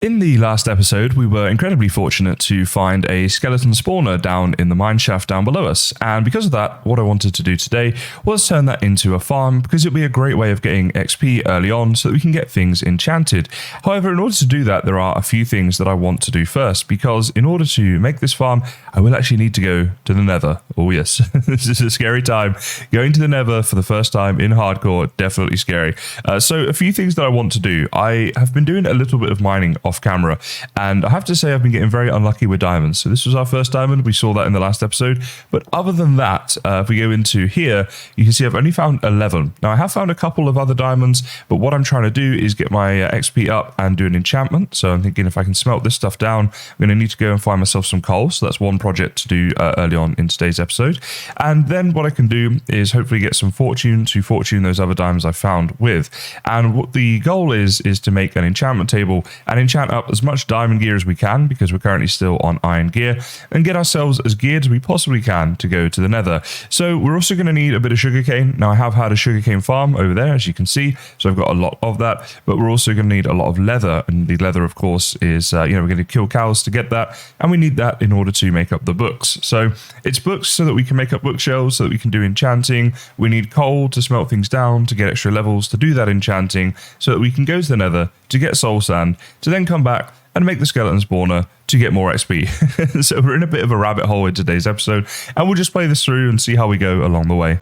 In the last episode, we were incredibly fortunate to find a skeleton spawner down in the mine shaft down below us, and because of that, what I wanted to do today was turn that into a farm, because it'll be a great way of getting XP early on so that we can get things enchanted. However, in order to do that, there are a few things that I want to do first, because in order to make this farm, I will actually need to go to the Nether. Oh yes, this is a scary time. Going to the Nether for the first time in hardcore, definitely scary. So a few things that I want to do. I have been doing a little bit of mining off camera, and I have to say I've been getting very unlucky with diamonds. So this was our first diamond. We saw that in the last episode, but other than that, if we go into here, you can see I've only found 11. Now I have found a couple of other diamonds, but what I'm trying to do is get my XP up and do an enchantment. So I'm thinking if I can smelt this stuff down, I'm going to need to go and find myself some coal. So that's one project to do early on in today's episode. And then what I can do is hopefully get some fortune to fortune those other diamonds I found with. And what the goal is to make an enchantment table and enchant up as much diamond gear as we can, because we're currently still on iron gear, and get ourselves as geared as we possibly can to go to the Nether. So we're also going to need a bit of sugarcane. Now I have had a sugarcane farm over there, as you can see, so I've got a lot of that, but we're also going to need a lot of leather, and the leather of course is we're going to kill cows to get that, and we need that in order to make up the books. So it's books so that we can make up bookshelves, so that we can do enchanting. We need coal to smelt things down to get extra levels to do that enchanting, so that we can go to the Nether to get soul sand, to then come back and make the skeleton spawner to get more XP. So we're in a bit of a rabbit hole in today's episode, and we'll just play this through and see how we go along the way.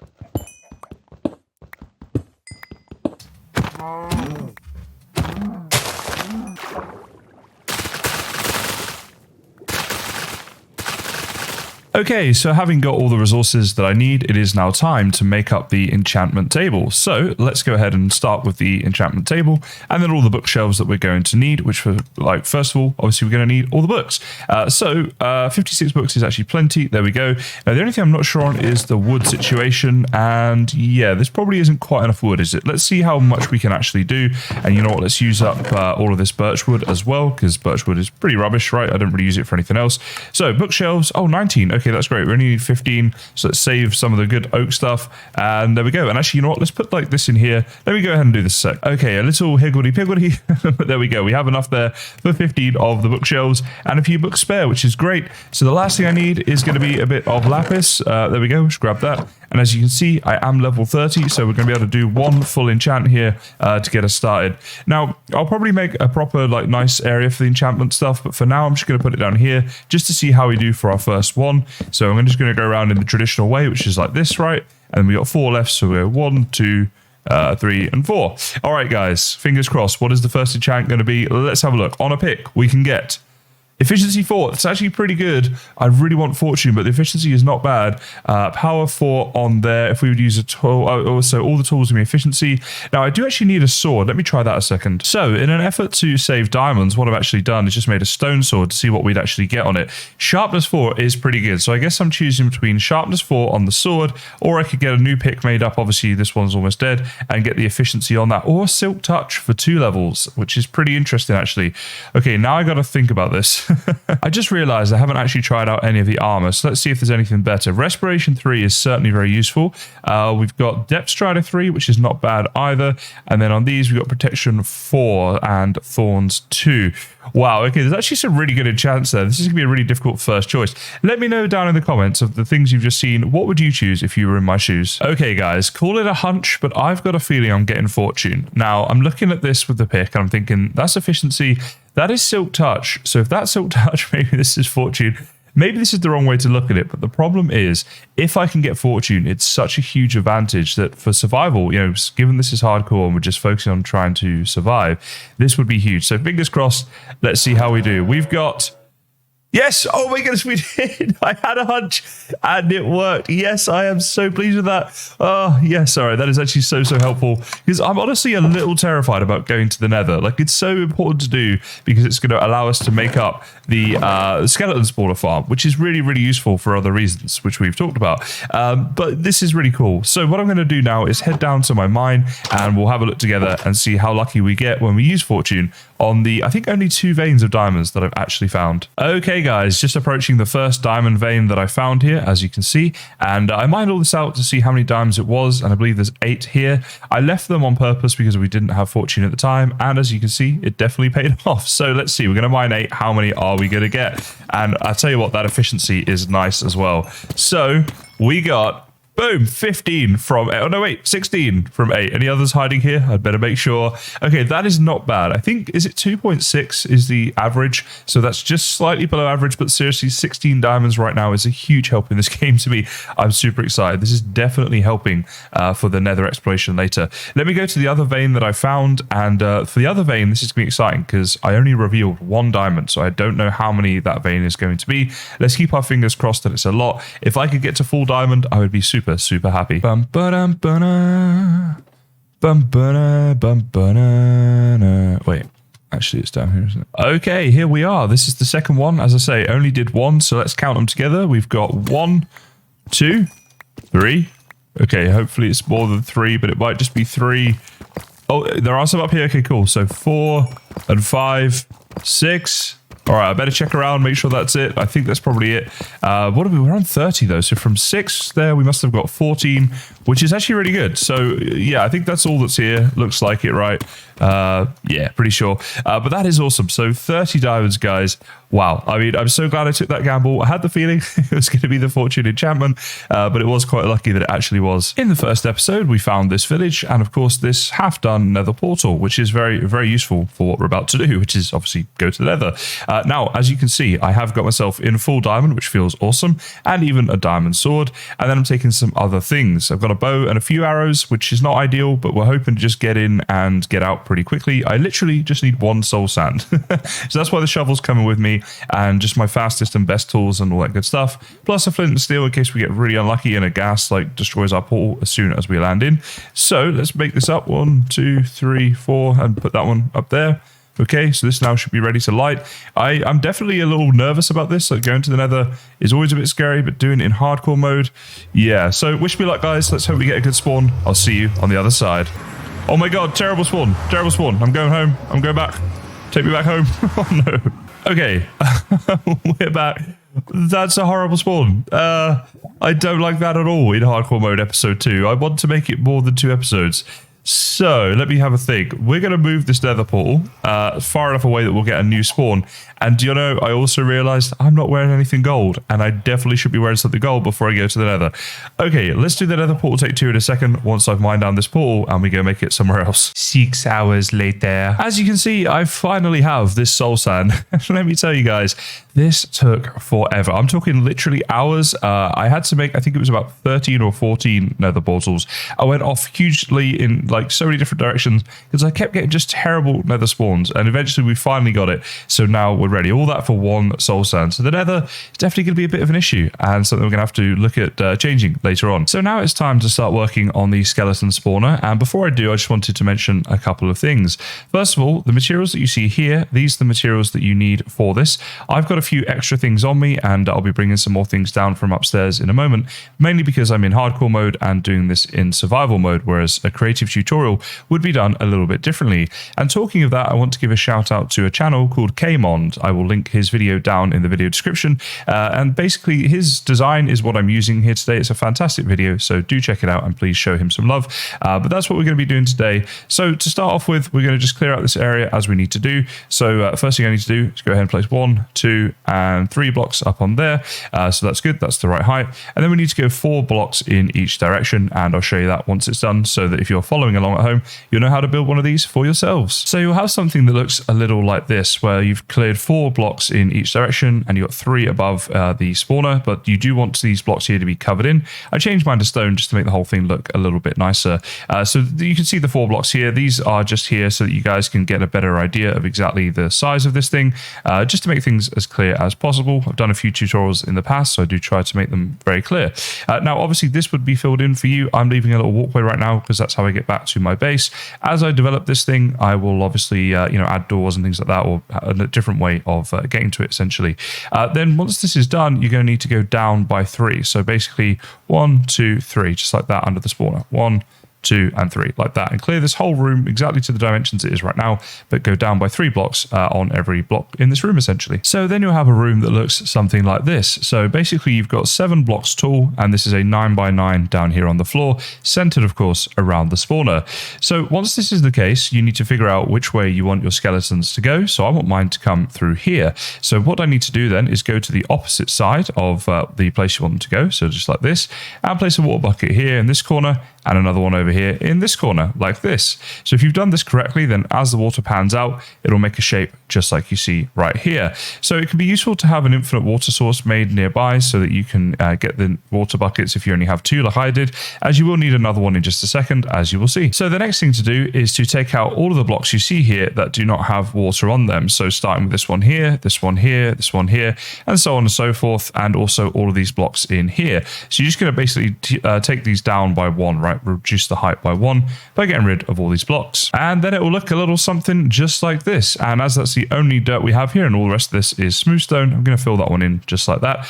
Okay, so having got all the resources that I need, it is now time to make up the enchantment table. So let's go ahead and start with the enchantment table, and then all the bookshelves that we're going to need, which for, first of all, obviously we're going to need all the books. 56 books is actually plenty. There we go. Now, the only thing I'm not sure on is the wood situation, and yeah, this probably isn't quite enough wood, is it? Let's see how much we can actually do, and you know what, let's use up all of this birch wood as well, because birch wood is pretty rubbish, right? I don't really use it for anything else. So bookshelves, 19. Okay, that's great. We only need 15, so let's save some of the good oak stuff, and there we go. And actually, you know what, let's put like this in here. Let me go ahead and do this a sec. Okay, a little higgledy-piggledy, but there we go. We have enough there for 15 of the bookshelves and a few books spare, which is great. So the last thing I need is going to be a bit of lapis. There we go, just grab that. And as you can see, I am level 30, so we're going to be able to do one full enchant here to get us started. Now, I'll probably make a proper, nice area for the enchantment stuff, but for now, I'm just going to put it down here just to see how we do for our first one. So I'm just going to go around in the traditional way, which is like this, right? And we got 4 left, so we're 1, 2, 3, and 4. All right, guys, fingers crossed. What is the first enchant going to be? Let's have a look. On a pick, we can get efficiency 4. It's actually pretty good. I really want fortune, but the efficiency is not bad. Power 4 on there. If we would use a tool, also all the tools give me efficiency. Now I do actually need a sword. Let me try that a second. So in an effort to save diamonds, what I've actually done is just made a stone sword to see what we'd actually get on it. Sharpness 4 is pretty good. So I guess I'm choosing between sharpness 4 on the sword, or I could get a new pick made up. Obviously this one's almost dead, and get the efficiency on that, or silk touch for 2 levels, which is pretty interesting actually. Okay, now I got to think about this. I just realized I haven't actually tried out any of the armor, so let's see if there's anything better. Respiration 3 is certainly very useful. We've got Depth Strider 3, which is not bad either. And then on these, we've got Protection 4 and Thorns 2. Wow, okay, there's actually some really good enchants there. This is going to be a really difficult first choice. Let me know down in the comments of the things you've just seen. What would you choose if you were in my shoes? Okay, guys, call it a hunch, but I've got a feeling I'm getting fortune. Now, I'm looking at this with the pick, and I'm thinking, that's efficiency. That is silk touch. So if that's silk touch, maybe this is fortune. Maybe this is the wrong way to look at it, but the problem is, if I can get fortune, it's such a huge advantage that for survival, given this is hardcore and we're just focusing on trying to survive, this would be huge. So fingers crossed, let's see how we do. We've got... Yes! Oh my goodness, we did! I had a hunch and it worked. Yes, I am so pleased with that. Oh, yes, all right. That is actually so helpful, because I'm honestly a little terrified about going to the Nether. It's so important to do because it's going to allow us to make up the skeleton spawner farm, which is really useful for other reasons, which we've talked about. But this is really cool. So what I'm going to do now is head down to my mine, and we'll have a look together and see how lucky we get when we use fortune on the, I think, only 2 veins of diamonds that I've actually found. Okay, guys, just approaching the first diamond vein that I found here, as you can see, and I mined all this out to see how many diamonds it was, and I believe there's 8 here. I left them on purpose because we didn't have fortune at the time, and as you can see, it definitely paid off. So let's see, we're going to mine 8. How many are we going to get? And I'll tell you what, that efficiency is nice as well. So we got... boom, 15 from 8. Oh, no, wait, 16 from 8. Any others hiding here? I'd better make sure. Okay, that is not bad. I think, is it 2.6 is the average? So that's just slightly below average, but seriously, 16 diamonds right now is a huge help in this game to me. I'm super excited. This is definitely helping for the Nether exploration later. Let me go to the other vein that I found, and for the other vein, this is going to be exciting because I only revealed 1 diamond, so I don't know how many that vein is going to be. Let's keep our fingers crossed that it's a lot. If I could get to full diamond, I would be super happy. Bum ba ba bum ba wait, actually it's down here, isn't it? Okay, here we are. This is the second one. As I say, only did 1, so let's count them together. We've got 1, 2, 3. Okay, hopefully it's more than 3, but it might just be 3. Oh, there are some up here. Okay, cool. So 4 and 5, 6. All right, I better check around, make sure that's it. I think that's probably it. What are we? We're on 30 though. So from 6 there, we must have got 14, which is actually really good. So yeah, I think that's all that's here. Looks like it, right? Yeah, pretty sure. But that is awesome. So 30 diamonds, guys. Wow. I mean, I'm so glad I took that gamble. I had the feeling it was going to be the fortune enchantment, but it was quite lucky that it actually was. In the first episode, we found this village and of course this half-done nether portal, which is very, very useful for what we're about to do, which is obviously go to the nether. Now, as you can see, I have got myself in full diamond, which feels awesome, and even a diamond sword. And then I'm taking some other things. I've got a bow and a few arrows, which is not ideal, but we're hoping to just get in and get out pretty quickly. I literally just need 1 soul sand. So that's why the shovel's coming with me, and just my fastest and best tools and all that good stuff. Plus a flint and steel in case we get really unlucky and a ghast like destroys our portal as soon as we land in. So let's make this up. 1, 2, 3, 4, and put that one up there. Okay, so this now should be ready to light. I'm definitely a little nervous about this. Like going to the nether is always a bit scary, but doing it in hardcore mode, yeah. So wish me luck, guys. Let's hope we get a good spawn. I'll see you on the other side. Oh my god, terrible spawn. Terrible spawn. I'm going home. I'm going back. Take me back home. Oh no. Okay, we're back. That's a horrible spawn. I don't like that at all in hardcore mode episode 2. I want to make it more than 2 episodes. So let me have a think. We're going to move this nether portal far enough away that we'll get a new spawn. And do you know, I also realized I'm not wearing anything gold, and I definitely should be wearing something gold before I go to the nether. Okay, let's do the nether portal take 2 in a second once I've mined down this portal and we go make it somewhere else. 6 hours later. As you can see, I finally have this soul sand. Let me tell you guys, this took forever. I'm talking literally hours. I had to make, I think it was about 13 or 14 nether portals. I went off hugely in like so many different directions because I kept getting just terrible nether spawns, and eventually we finally got it. So now we're ready. All that for 1 soul sand. So the nether is definitely going to be a bit of an issue and something we're going to have to look at changing later on. So now it's time to start working on the skeleton spawner. And before I do, I just wanted to mention a couple of things. First of all, the materials that you see here, these are the materials that you need for this. I've got a few extra things on me, and I'll be bringing some more things down from upstairs in a moment, mainly because I'm in hardcore mode and doing this in survival mode, whereas a creative tutorial would be done a little bit differently. And talking of that, I want to give a shout out to a channel called Kmond. I will link his video down in the video description, and basically his design is what I'm using here today. It's a fantastic video, so do check it out and please show him some love. But that's what we're going to be doing today. So to start off with, we're going to just clear out this area as we need to do. So first thing I need to do is go ahead and place 1, 2 and 3 blocks up on there. So that's good, that's the right height. And then we need to go 4 blocks in each direction, and I'll show you that once it's done, so that if you're following along at home, you'll know how to build one of these for yourselves. So you'll have something that looks a little like this, where you've cleared 4 blocks in each direction and you've got 3 above the spawner, but you do want these blocks here to be covered in. I changed mine to stone just to make the whole thing look a little bit nicer. So you can see the 4 blocks here. These are just here so that you guys can get a better idea of exactly the size of this thing, just to make things as clear as possible. I've done a few tutorials in the past, so I do try to make them very clear. Now, obviously, this would be filled in for you. I'm leaving a little walkway right now because that's how I get back to my base. As I develop this thing, I will obviously, add doors and things like that, or a different way of getting to it, essentially. Then once this is done, you're going to need to go down by 3. So basically 1, 2, 3, just like that under the spawner. 1, 2, and 3, like that, and clear this whole room exactly to the dimensions it is right now, but go down by 3 blocks on every block in this room essentially. So then you'll have a room that looks something like this. So basically you've got 7 blocks tall, and this is a 9 by 9 down here on the floor, centered of course around the spawner. So once this is the case, you need to figure out which way you want your skeletons to go. So I want mine to come through here. So what I need to do then is go to the opposite side of the place you want them to go, so just like this, and place a water bucket here in this corner, and another one over here in this corner, like this. So if you've done this correctly, then as the water pans out, it'll make a shape just like you see right here. So it can be useful to have an infinite water source made nearby so that you can get the water buckets if you only have 2 like I did, as you will need another one in just a second, as you will see. So the next thing to do is to take out all of the blocks you see here that do not have water on them. So starting with this one here, this one here, this one here, and so on and so forth, and also all of these blocks in here. So you're just going to basically take these down by 1, right? Reduce the height by 1 by getting rid of all these blocks. And then it will look a little something just like this. And as that's the only dirt we have here and all the rest of this is smooth stone, I'm going to fill that one in just like that.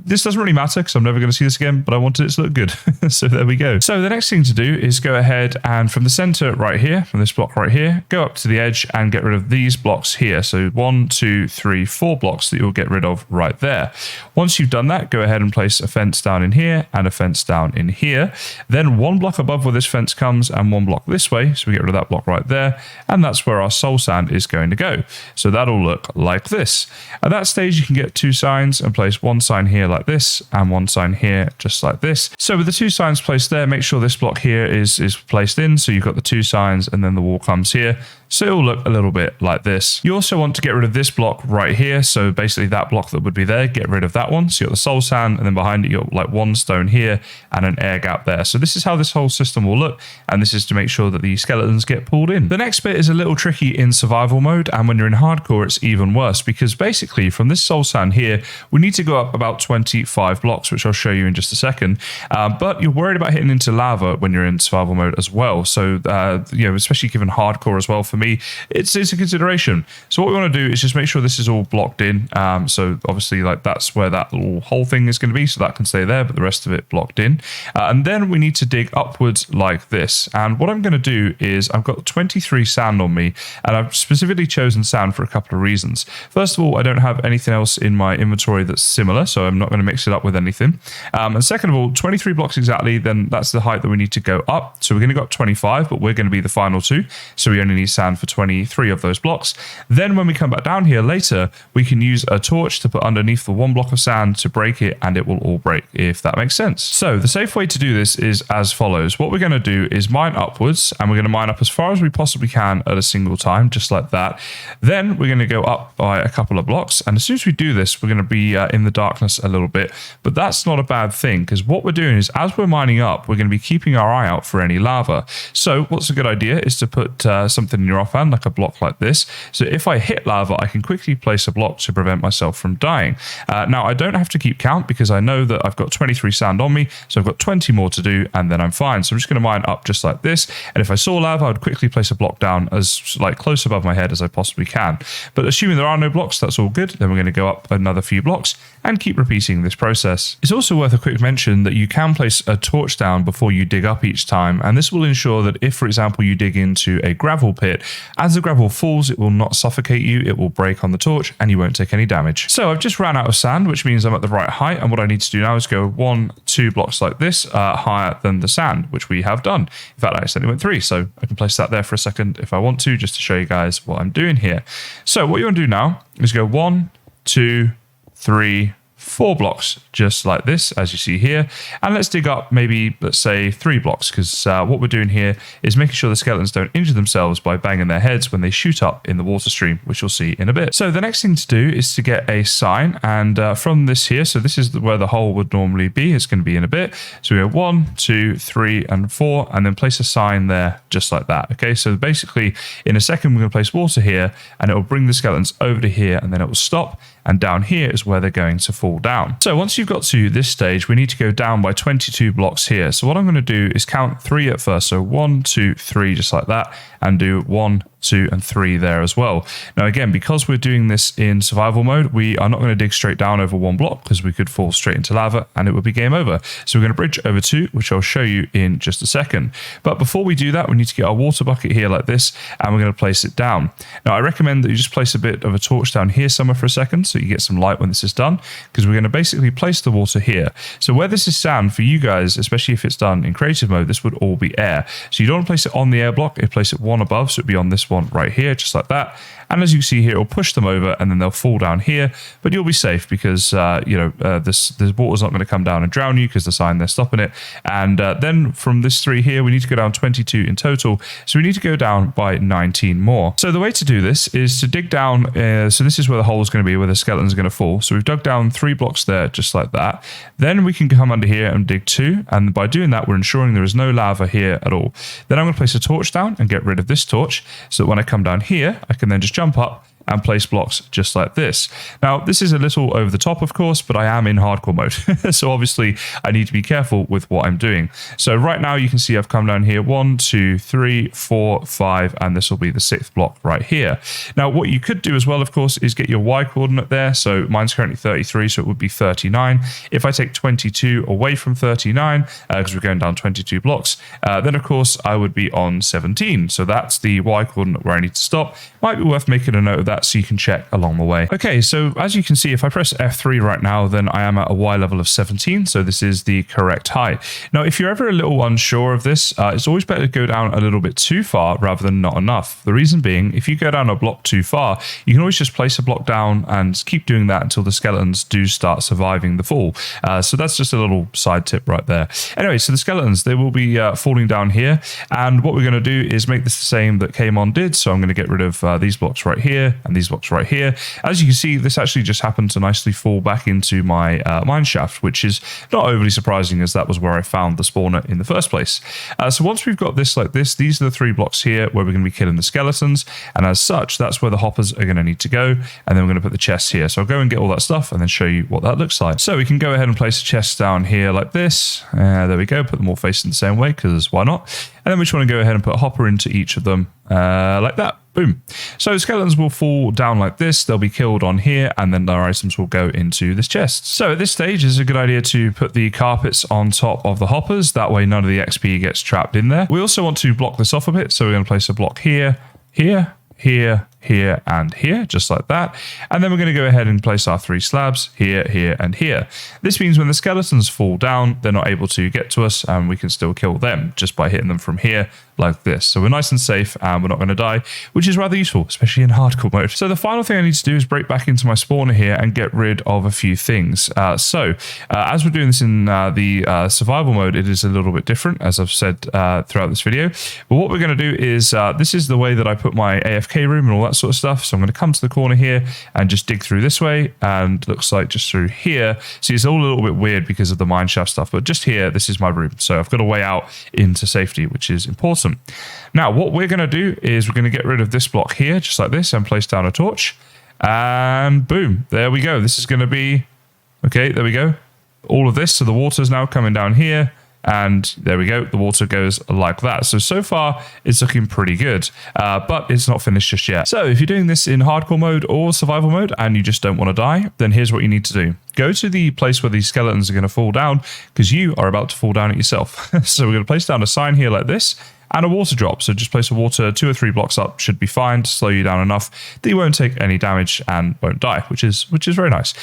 This doesn't really matter because I'm never going to see this again, but I wanted it to look good. So there we go. So the next thing to do is go ahead and from the center right here, from this block right here, go up to the edge and get rid of these blocks here. So 1, 2, 3, 4 blocks that you'll get rid of right there. Once you've done that, go ahead and place a fence down in here and a fence down in here. Then 1 block above where this fence comes and 1 block this way. So we get rid of that block right there. And that's where our soul sand is going to go. So that'll look like this. At that stage, you can get 2 signs and place 1 sign here like this and 1 sign here just like this. So with the 2 signs placed there, make sure this block here is placed in. So you've got the 2 signs and then the wall comes here. So it'll look a little bit like this. You also want to get rid of this block right here. So basically that block that would be there, get rid of that one. So you've got the soul sand and then behind it, you've got like 1 stone here and an air gap there. So this is how this whole system will look. And this is to make sure that the skeletons get pulled in. The next bit is a little tricky in survival mode. And when you're in hardcore, it's even worse because basically from this soul sand here, we need to go up about 25 blocks, which I'll show you in just a second. But you're worried about hitting into lava when you're in survival mode as well. So, especially given hardcore as well, for me, it's a consideration. So what we want to do is just make sure this is all blocked in. So obviously like that's where that little whole thing is going to be. So that can stay there, but the rest of it blocked in. And then we need to dig upwards like this. And what I'm going to do is I've got 23 sand on me and I've specifically chosen sand for a couple of reasons. First of all, I don't have anything else in my inventory that's similar, so I'm not going to mix it up with anything. And second of all, 23 blocks exactly, then that's the height that we need to go up. So we're going to go up 25, but we're going to be the final 2. So we only need sand for 23 of those blocks. Then when we come back down here later, we can use a torch to put underneath the 1 block of sand to break it, and it will all break, if that makes sense. So the safe way to do this is as follows. What we're going to do is mine upwards, and we're going to mine up as far as we possibly can at a single time, just like that. Then we're going to go up by a couple of blocks, and as soon as we do this, we're going to be in the darkness a little bit, but that's not a bad thing, because what we're doing is as we're mining up, we're going to be keeping our eye out for any lava. So what's a good idea is to put something in your offhand, like a block like this. So if I hit lava, I can quickly place a block to prevent myself from dying. Now I don't have to keep count because I know that I've got 23 sand on me, so I've got 20 more to do, and then I'm fine. So I'm just going to mine up just like this, and if I saw lava, I would quickly place a block down as like close above my head as I possibly can. But assuming there are no blocks, that's all good. Then we're going to go up another few blocks and keep repeating this process. It's also worth a quick mention that you can place a torch down before you dig up each time, and this will ensure that if, for example, you dig into a gravel pit, as the gravel falls, it will not suffocate you, it will break on the torch, and you won't take any damage. So I've just ran out of sand, which means I'm at the right height, and what I need to do now is go 1, 2 blocks like this, higher than the sand, which we have done. In fact, I accidentally went 3, so I can place that there for a second if I want to, just to show you guys what I'm doing here. So what you want to do now is go 1, 2, 3, 4 blocks, just like this, as you see here. And let's dig up maybe, let's say 3 blocks, because what we're doing here is making sure the skeletons don't injure themselves by banging their heads when they shoot up in the water stream, which you'll see in a bit. So the next thing to do is to get a sign, and from this here, so this is where the hole would normally be, it's going to be in a bit. So we go 1, 2, 3, and 4, and then place a sign there, just like that. Okay, so basically in a second, we're going to place water here, and it will bring the skeletons over to here, and then it will stop. And down here is where they're going to fall down. So once you've got to this stage, we need to go down by 22 blocks here. So what I'm going to do is count 3 at first. So 1, 2, 3, just like that, and do 1, 2, and 3 there as well. Now again, because we're doing this in survival mode, we are not going to dig straight down over one block because we could fall straight into lava and it would be game over. So we're going to bridge over 2, which I'll show you in just a second. But before we do that, we need to get our water bucket here like this, and we're going to place it down. Now I recommend that you just place a bit of a torch down here somewhere for a second so you get some light when this is done, because we're going to basically place the water here. So where this is sand for you guys, especially if it's done in creative mode, this would all be air. So you don't want to place it on the air block, you place it one above, so it'd be on this one right here, just like that. And as you see here, it'll push them over and then they'll fall down here, but you'll be safe because, this water's not going to come down and drown you because the sign they're stopping it. And then from this 3 here, we need to go down 22 in total. So we need to go down by 19 more. So the way to do this is to dig down. So this is where the hole is going to be, where the skeleton's going to fall. So we've dug down 3 blocks there, just like that. Then we can come under here and dig 2. And by doing that, we're ensuring there is no lava here at all. Then I'm going to place a torch down and get rid of this torch so that when I come down here, I can then just jump up and place blocks just like this. Now, this is a little over the top, of course, but I am in hardcore mode. So obviously I need to be careful with what I'm doing. So right now you can see I've come down here 1, 2, 3, 4, 5, and this will be the 6th block right here. Now, what you could do as well, of course, is get your Y coordinate there. So mine's currently 33, so it would be 39. If I take 22 away from 39, because we're going down 22 blocks, then of course I would be on 17. So that's the Y coordinate where I need to stop. Might be worth making a note of that so you can check along the way. Okay, so as you can see, if I press F3 right now, then I am at a Y level of 17. So this is the correct height. Now, if you're ever a little unsure of this, it's always better to go down a little bit too far rather than not enough. The reason being, if you go down a block too far, you can always just place a block down and keep doing that until the skeletons do start surviving the fall. So that's just a little side tip right there. Anyway, so the skeletons, they will be falling down here. And what we're going to do is make this the same that Kmond did. So I'm going to get rid of these blocks right here and these blocks right here. As you can see, this actually just happened to nicely fall back into my mine shaft, which is not overly surprising as that was where I found the spawner in the first place. So once we've got this like this, these are the 3 blocks here where we're going to be killing the skeletons. And as such, that's where the hoppers are going to need to go. And then we're going to put the chests here. So I'll go and get all that stuff and then show you what that looks like. So we can go ahead and place the chests down here like this. There we go. Put them all facing the same way because why not? And then we just want to go ahead and put a hopper into each of them like that. Boom. So skeletons will fall down like this. They'll be killed on here, and then their items will go into this chest. So at this stage, it's a good idea to put the carpets on top of the hoppers. That way, none of the XP gets trapped in there. We also want to block this off a bit. So we're going to place a block here, here, here, here, and here, just like that. And then we're going to go ahead and place our 3 slabs here, here, and here. This means when the skeletons fall down, they're not able to get to us, and we can still kill them just by hitting them from here like this. So we're nice and safe and we're not going to die, which is rather useful, especially in hardcore mode. So the final thing I need to do is break back into my spawner here and get rid of a few things. As we're doing this in the survival mode, it is a little bit different, as I've said throughout this video. But what we're going to do is, this is the way that I put my AFK room and all that sort of stuff. So I'm going to come to the corner here and just dig through this way, and looks like just through here. See, it's all a little bit weird because of the mineshaft stuff, but just here, this is my room. So I've got a way out into safety, which is important. Now, what we're going to do is we're going to get rid of this block here, just like this, and place down a torch. And boom, there we go. This is going to be, okay, there we go. All of this, so the water's now coming down here. And there we go, the water goes like that. So far, it's looking pretty good, but it's not finished just yet. So if you're doing this in hardcore mode or survival mode and you just don't want to die, then here's what you need to do. Go to the place where these skeletons are going to fall down, because you are about to fall down it yourself. So we're going to place down a sign here like this, and a water drop. So just place a water 2 or 3 blocks up should be fine to slow you down enough that you won't take any damage and won't die, which is very nice.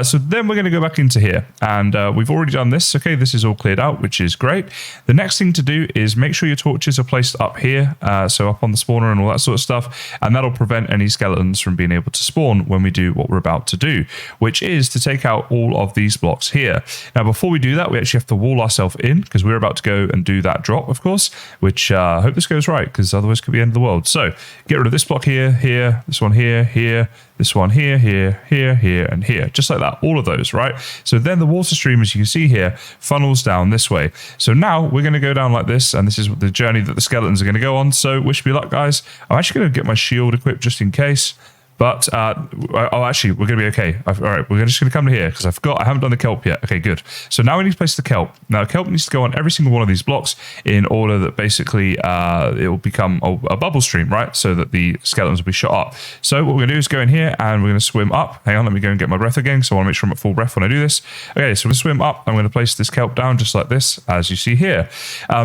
So then we're going to go back into here, and we've already done this. Okay, this is all cleared out, which is great. The next thing to do is make sure your torches are placed up here, so up on the spawner and all that sort of stuff, and that'll prevent any skeletons from being able to spawn when we do what we're about to do, which is to take out all of these blocks here. Now, before we do that, we actually have to wall ourselves in, because we're about to go and do that drop, of course, which I hope this goes right, because otherwise it could be the end of the world. So get rid of this block here, here, this one here, here, this one here, here, here, here, and here, just like that, all of those, right? So then the water stream, as you can see here, funnels down this way. So now we're going to go down like this, and this is the journey that the skeletons are going to go on. So wish me luck, guys. I'm actually going to get my shield equipped just in case. But, oh, actually, we're going to be okay. All right, we're just going to come to here because I haven't done the kelp yet. Okay, good. So now we need to place the kelp. Now, kelp needs to go on every single one of these blocks in order that basically it will become a bubble stream, right? So that the skeletons will be shot up. So what we're going to do is go in here and we're going to swim up. Hang on, let me go and get my breath again. So I want to make sure I'm at full breath when I do this. Okay, so we're going to swim up. I'm going to place this kelp down just like this, as you see here.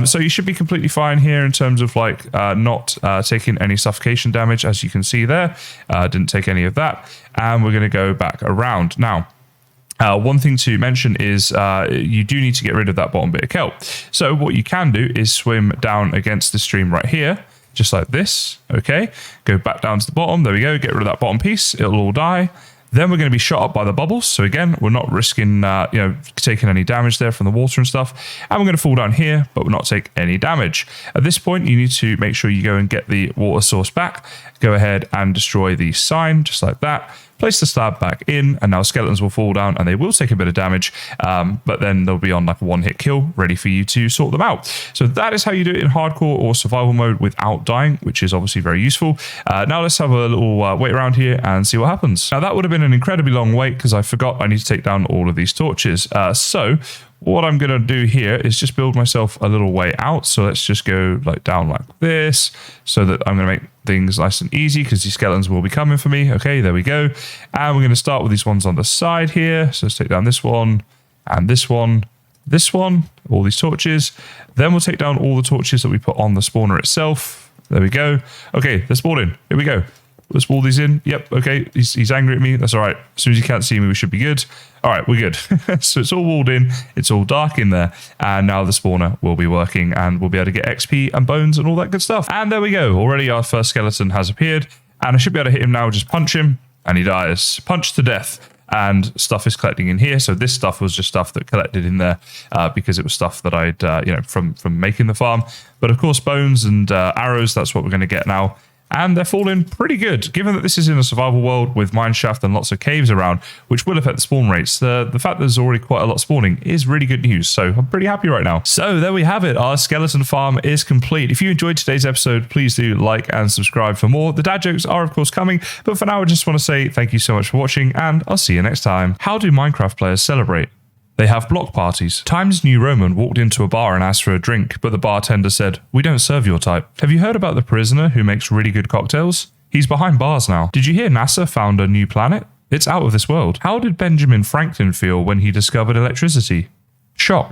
So you should be completely fine here in terms of like not taking any suffocation damage, as you can see there. Didn't take any of that. And we're going to go back around. Now, one thing to mention is you do need to get rid of that bottom bit of kelp. So what you can do is swim down against the stream right here, just like this. Okay, go back down to the bottom. There we go. Get rid of that bottom piece. It'll all die. Then we're going to be shot up by the bubbles. So again, we're not risking, taking any damage there from the water and stuff. And we're going to fall down here, but we'll not take any damage. At this point, you need to make sure you go and get the water source back. Go ahead and destroy the sign, just like that. Place the slab back in, and now skeletons will fall down and they will take a bit of damage, but then they'll be on like a one-hit kill, ready for you to sort them out. So that is how you do it in hardcore or survival mode without dying, which is obviously very useful. Now let's have a little wait around here and see what happens. Now that would have been an incredibly long wait because I forgot I need to take down all of these torches. So what I'm going to do here is just build myself a little way out. So let's just go like down like this so that I'm going to make things nice and easy because these skeletons will be coming for me. Okay, there we go. And we're going to start with these ones on the side here. So let's take down this one and this one, all these torches. Then we'll take down all the torches that we put on the spawner itself. There we go. Okay, they're spawning. Here we go. Let's wall these in. Yep, okay. He's angry at me. That's all right. As soon as you can't see me, we should be good. All right, we're good. So it's all walled in. It's all dark in there. And now the spawner will be working and we'll be able to get XP and bones and all that good stuff. And there we go. Already our first skeleton has appeared. And I should be able to hit him now. Just punch him and he dies. Punch to death. And stuff is collecting in here. So this stuff was just stuff that collected in there because it was stuff that I'd, from making the farm. But of course, bones and arrows, that's what we're going to get now. And they're falling pretty good, given that this is in a survival world with mineshaft and lots of caves around, which will affect the spawn rates. The fact that there's already quite a lot spawning is really good news, so I'm pretty happy right now. So there we have it. Our skeleton farm is complete. If you enjoyed today's episode, please do like and subscribe for more. The dad jokes are, of course, coming, but for now, I just want to say thank you so much for watching, and I'll see you next time. How do Minecraft players celebrate? They have block parties. Times New Roman walked into a bar and asked for a drink, but the bartender said, "We don't serve your type." Have you heard about the prisoner who makes really good cocktails? He's behind bars now. Did you hear NASA found a new planet? It's out of this world. How did Benjamin Franklin feel when he discovered electricity? Shocked.